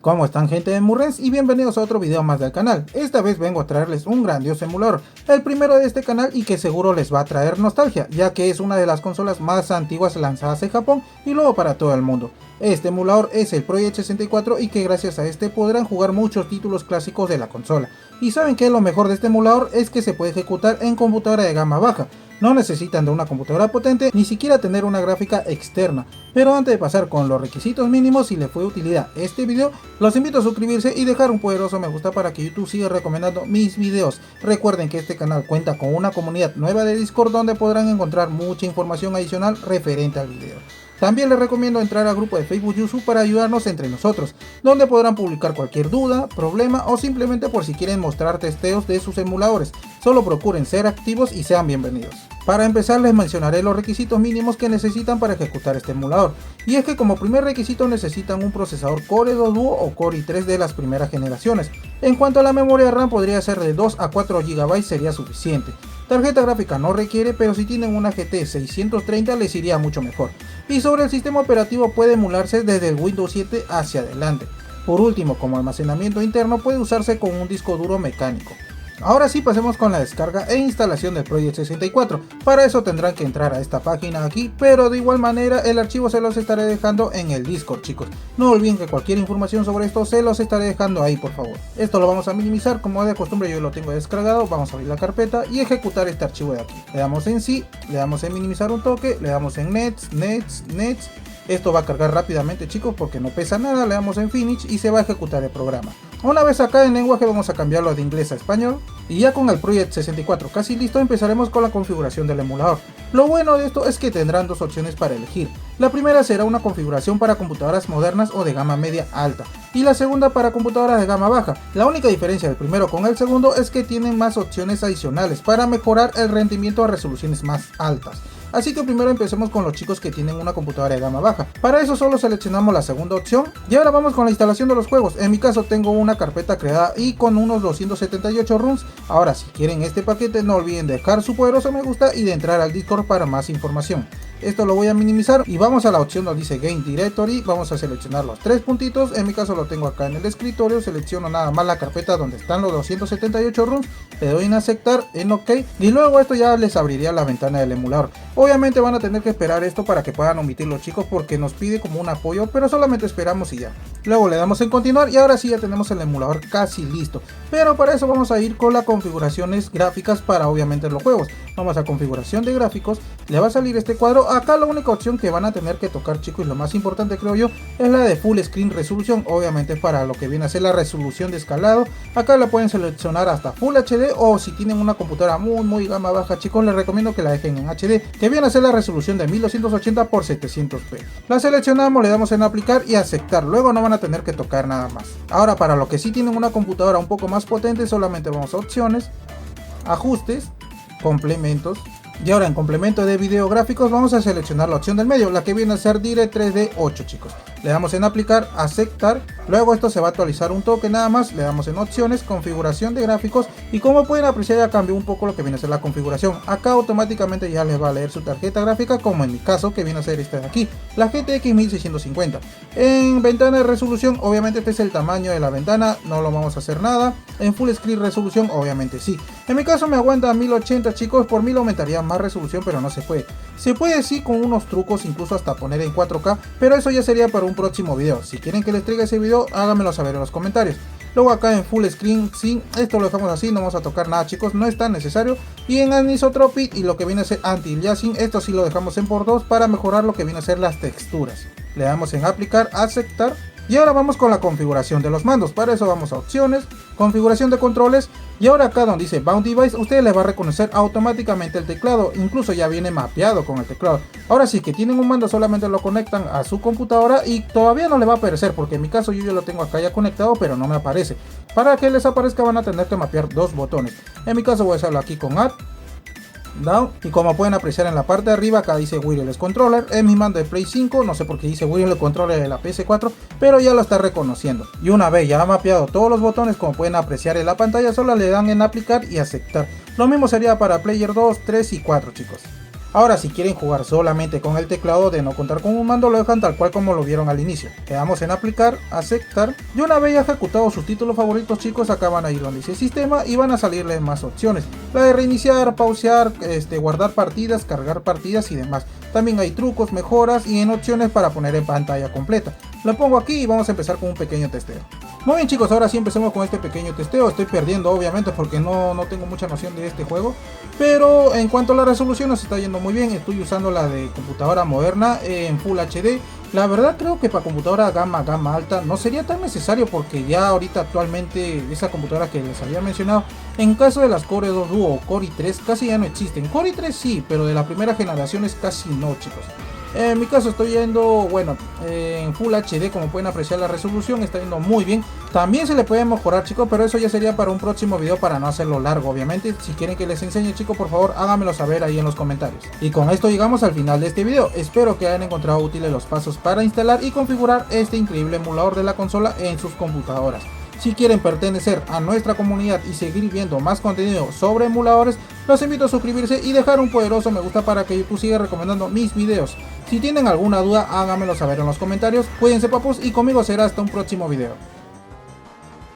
¿Cómo están, gente de Murrens? Y bienvenidos a otro video más del canal. Esta vez vengo a traerles un grandioso emulador, el primero de este canal y que seguro les va a traer nostalgia, ya que es una de las consolas más antiguas lanzadas en Japón y luego para todo el mundo. Este emulador es el Project 64 y que gracias a este podrán jugar muchos títulos clásicos de la consola. Y saben que lo mejor de este emulador es que se puede ejecutar en computadora de gama baja. No necesitan de una computadora potente, ni siquiera tener una gráfica externa. Pero antes de pasar con los requisitos mínimos, si les fue de utilidad este video, los invito a suscribirse y dejar un poderoso me gusta para que YouTube siga recomendando mis videos. Recuerden que este canal cuenta con una comunidad nueva de Discord donde podrán encontrar mucha información adicional referente al video. También les recomiendo entrar al grupo de Facebook Yuzu para ayudarnos entre nosotros, donde podrán publicar cualquier duda, problema o simplemente por si quieren mostrar testeos de sus emuladores. Solo procuren ser activos y sean bienvenidos. Para empezar les mencionaré los requisitos mínimos que necesitan para ejecutar este emulador. Y es que como primer requisito necesitan un procesador Core 2 Duo o Core i3 de las primeras generaciones. En cuanto a la memoria RAM, podría ser de 2 a 4 GB sería suficiente. Tarjeta gráfica no requiere, pero si tienen una GT 630 les iría mucho mejor. Y sobre el sistema operativo puede emularse desde el Windows 7 hacia adelante. Por último, como almacenamiento interno puede usarse con un disco duro mecánico. Ahora sí, pasemos con la descarga e instalación del Project 64. Para eso tendrán que entrar a esta página aquí, pero de igual manera el archivo se los estaré dejando en el Discord, chicos. No olviden que cualquier información sobre esto se los estaré dejando ahí, por favor. Esto lo vamos a minimizar, como de costumbre yo lo tengo descargado. Vamos a abrir la carpeta y ejecutar este archivo de aquí. Le damos en sí, le damos en minimizar un toque, le damos en Nets. Esto va a cargar rápidamente, chicos, porque no pesa nada. Le damos en Finish y se va a ejecutar el programa. Una vez acá en lenguaje vamos a cambiarlo de inglés a español. Y ya con el Project 64 casi listo, empezaremos con la configuración del emulador. Lo bueno de esto es que tendrán dos opciones para elegir. La primera será una configuración para computadoras modernas o de gama media alta, y la segunda para computadoras de gama baja. La única diferencia del primero con el segundo es que tienen más opciones adicionales para mejorar el rendimiento a resoluciones más altas. Así que primero empecemos con los chicos que tienen una computadora de gama baja. Para eso solo seleccionamos la segunda opción. Y ahora vamos con la instalación de los juegos. En mi caso tengo una carpeta creada y con unos 278 runs. Ahora si quieren este paquete no olviden dejar su poderoso me gusta y de entrar al Discord para más información. Esto lo voy a minimizar y vamos a la opción donde dice Game Directory. Vamos a seleccionar los tres puntitos. En mi caso lo tengo acá en el escritorio. Selecciono nada más la carpeta donde están los 278 runs. Le doy en aceptar, en OK, y luego esto ya les abriría la ventana del emulador. Obviamente van a tener que esperar esto para que puedan omitir los chicos porque nos pide como un apoyo, pero solamente esperamos y ya. Luego le damos en continuar y ahora sí ya tenemos el emulador casi listo. Pero para eso vamos a ir con las configuraciones gráficas para obviamente los juegos. Vamos a configuración de gráficos, le va a salir este cuadro. Acá la única opción que van a tener que tocar, chicos, y lo más importante creo yo, es la de Full Screen Resolution. Obviamente para lo que viene a ser la resolución de escalado. Acá la pueden seleccionar hasta Full HD o si tienen una computadora muy gama baja, chicos, les recomiendo que la dejen en HD, que viene a ser la resolución de 1280 x 700p. La seleccionamos, le damos en aplicar y aceptar. Luego no van a tener que tocar nada más. Ahora para lo que sí tienen una computadora un poco más potente, solamente vamos a opciones, ajustes, complementos. Y ahora en complemento de video gráficos vamos a seleccionar la opción del medio, la que viene a ser Direct 3D 8, chicos. Le damos en aplicar, aceptar, luego esto se va a actualizar un toque nada más, le damos en opciones, configuración de gráficos y como pueden apreciar ya cambió un poco lo que viene a ser la configuración. Acá automáticamente ya les va a leer su tarjeta gráfica, como en mi caso que viene a ser esta de aquí, la GTX 1650. En ventana de resolución, obviamente este es el tamaño de la ventana, no lo vamos a hacer nada. En Full Screen Resolution, obviamente sí. En mi caso me aguanta 1080, chicos, por 1000 aumentaría más resolución, pero no se puede. Se puede sí con unos trucos, incluso hasta poner en 4K, pero eso ya sería para un próximo video. Si quieren que les traiga ese video, háganmelo saber en los comentarios. Luego acá en Full Screen, sí, esto lo dejamos así, no vamos a tocar nada, chicos, no es tan necesario. Y en Anisotropic y lo que viene a ser Anti-Aliasing, esto sí lo dejamos en por 2 para mejorar lo que viene a ser las texturas. Le damos en aplicar, aceptar. Y ahora vamos con la configuración de los mandos. Para eso vamos a opciones, configuración de controles. Y ahora acá donde dice Bound Device, ustedes les va a reconocer automáticamente el teclado. Incluso ya viene mapeado con el teclado. Ahora sí que tienen un mando, solamente lo conectan a su computadora y todavía no le va a aparecer. Porque en mi caso yo ya lo tengo acá ya conectado, pero no me aparece. Para que les aparezca van a tener que mapear dos botones. En mi caso voy a hacerlo aquí con Add, Down, y como pueden apreciar en la parte de arriba acá dice Wireless Controller. Es mi mando de Play 5, no sé por qué dice Wireless Controller de la PS4, pero ya lo está reconociendo. Y una vez ya ha mapeado todos los botones, como pueden apreciar en la pantalla, solo le dan en aplicar y aceptar. Lo mismo sería para Player 2, 3 y 4, chicos. Ahora si quieren jugar solamente con el teclado de no contar con un mando, lo dejan tal cual como lo vieron al inicio. Le damos en aplicar, aceptar, y una vez ya ejecutado sus títulos favoritos chicos, acá van a ir donde dice sistema y van a salirles más opciones. La de reiniciar, pausear, guardar partidas, cargar partidas y demás. También hay trucos, mejoras y en opciones para poner en pantalla completa. Lo pongo aquí y vamos a empezar con un pequeño testeo. Muy bien chicos, ahora sí empecemos con este pequeño testeo. Estoy perdiendo obviamente porque no tengo mucha noción de este juego, pero en cuanto a la resolución nos está yendo muy bien. Estoy usando la de computadora moderna en Full HD. La verdad creo que para computadora gama alta no sería tan necesario, porque ya ahorita actualmente esa computadora que les había mencionado, en caso de las Core 2 Duo o Core i3 casi ya no existen. Core i3 sí, pero de la primera generación es casi no chicos. En mi caso estoy yendo, bueno, en Full HD, como pueden apreciar la resolución está yendo muy bien. También se le puede mejorar chicos, pero eso ya sería para un próximo video para no hacerlo largo obviamente. Si quieren que les enseñe chicos, por favor háganmelo saber ahí en los comentarios. Y con esto llegamos al final de este video. Espero que hayan encontrado útiles los pasos para instalar y configurar este increíble emulador de la consola en sus computadoras. Si quieren pertenecer a nuestra comunidad y seguir viendo más contenido sobre emuladores, los invito a suscribirse y dejar un poderoso me gusta para que YouTube siga recomendando mis videos. Si tienen alguna duda, háganmelo saber en los comentarios. Cuídense papus y conmigo será hasta un próximo video.